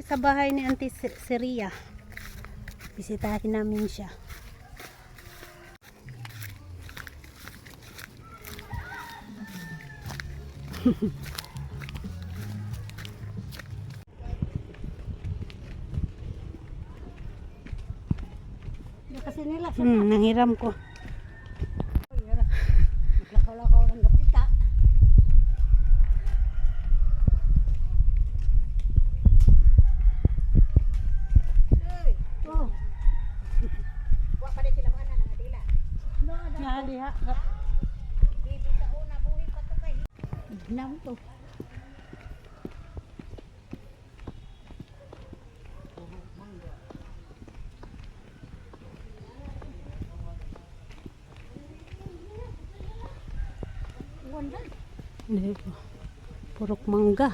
sa bahay ni Auntie Seria. Bisitahin namin siya. Kasi nila Nanghiram ko. naglakaw-lakaw ng gapita. Oh. Wa pa din sila mga nang adila. Naliha. Bibi sa una buhi pa to kay. Nam to. Hindi po. Purok mangga.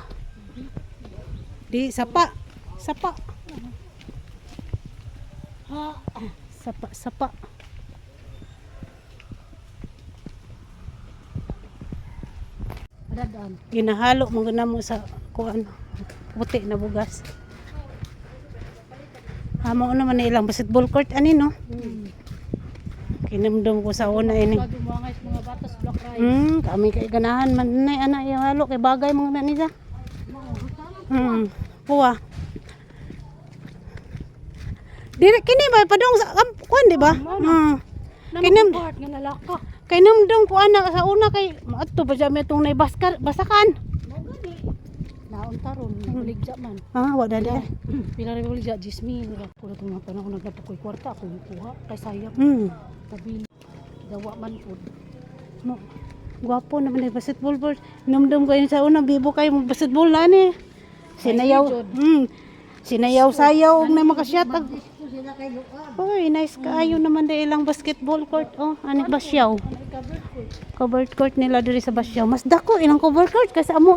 Di sapa. Sapa. Ha. Sapa, sapa. Radaan. Ginahalo mo na mo sa kuan puti na bugas. Amo naman na ilang basketball court ani no. Kinamdom ko sa una ini. Mga batas black rice. Kami kay ganahan man nay ana yung halo kay bagay mga nisa. Puwa. Dire kini ba padong sa kuan di ba? Kinam Part nga lalaka. kay namdom ko ana sa una kay adto pa siya metong nay basakan. Mo gani. Naon taron baligja man. Wala di. Pila rin baligja 10,000 nila. Kuno tong mga panahon nagdapoy kwarta ako kuha kay sayang. Tabi gawa man pud. Mo gwapo naman ay basketball board. Namdom ko yun sa una bibo kay mo basketball na ni. Sinayaw. Sinayaw sayaw og na makasyat. Sila kay luar. Oy, nice kaayo naman dai ilang basketball court. Ani Basyaw. Covered court nila diri sa Basyaw. Mas dako ilang covered court kaysa amo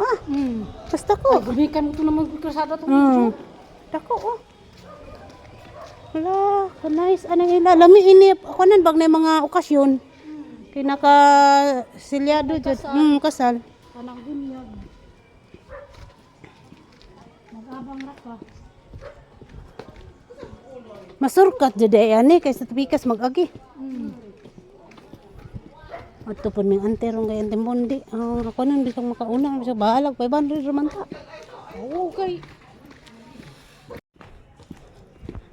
Mas dako. Gumikan mo to naman krasada to. Dako Wala, nice anang ila. Lami ini kunan bag na mga okasyon. Kay naka silyado jud. Kasal. Kanang bunyag. Nag-abang ra ka. Masurkat jud ay ani kay sa tubikas mag-agi. Ato pud ning anterong kay antembondi. Ako nang di kang makauna sa bahalag 500 raman ta. Oo kay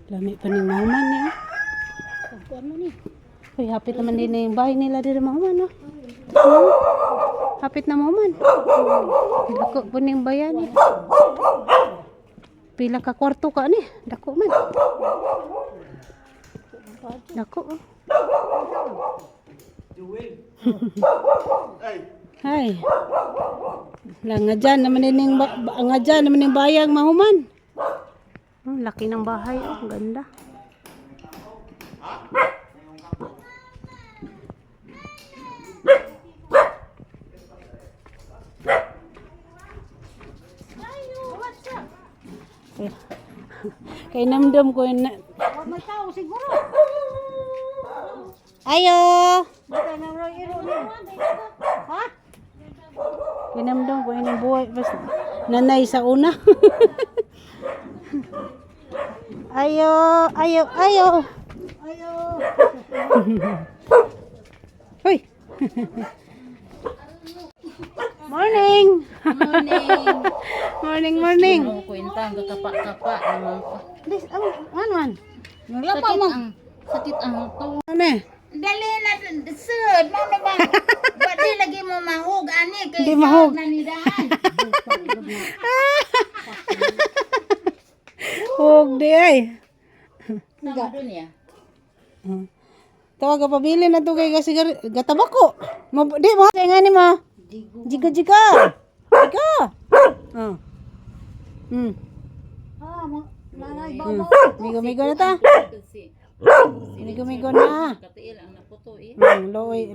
Lami pa ning mahuman niya. ano ni? Uy, hapit naman din yung bahay nila dito mahuman, no? Hapit na mahuman. Dako po ning bayan. Pila ka kwarto ka ni? Dako man. Dako. Hay. Lang nga dyan naman ning bayang mahuman. Laki ng bahay, ang ganda. Kay namdam ko na. May tao siguro. Ayo. Baka na iro ni. Ha? Kinamdam ko yung buhay bas nanay sa una. Ayo. Ayo. Hoy. Morning. Morning. Kuwenta ang kakapa-kapa naman ko. This man. Lapa mo. Sakit ang to. Ano? Dali na sud mo na ba? Pwede lagi mo mahug ani kay Di mahug. nanidahan. Hug di ay. Sama dun ya. Tawag ka pabili na to kay kasi gatabako. Di mo sa nga ni mo. Jiga. Jiga. Nanay babaw. Migo na ta. Migo na. Katiil ang naputo eh. Loy.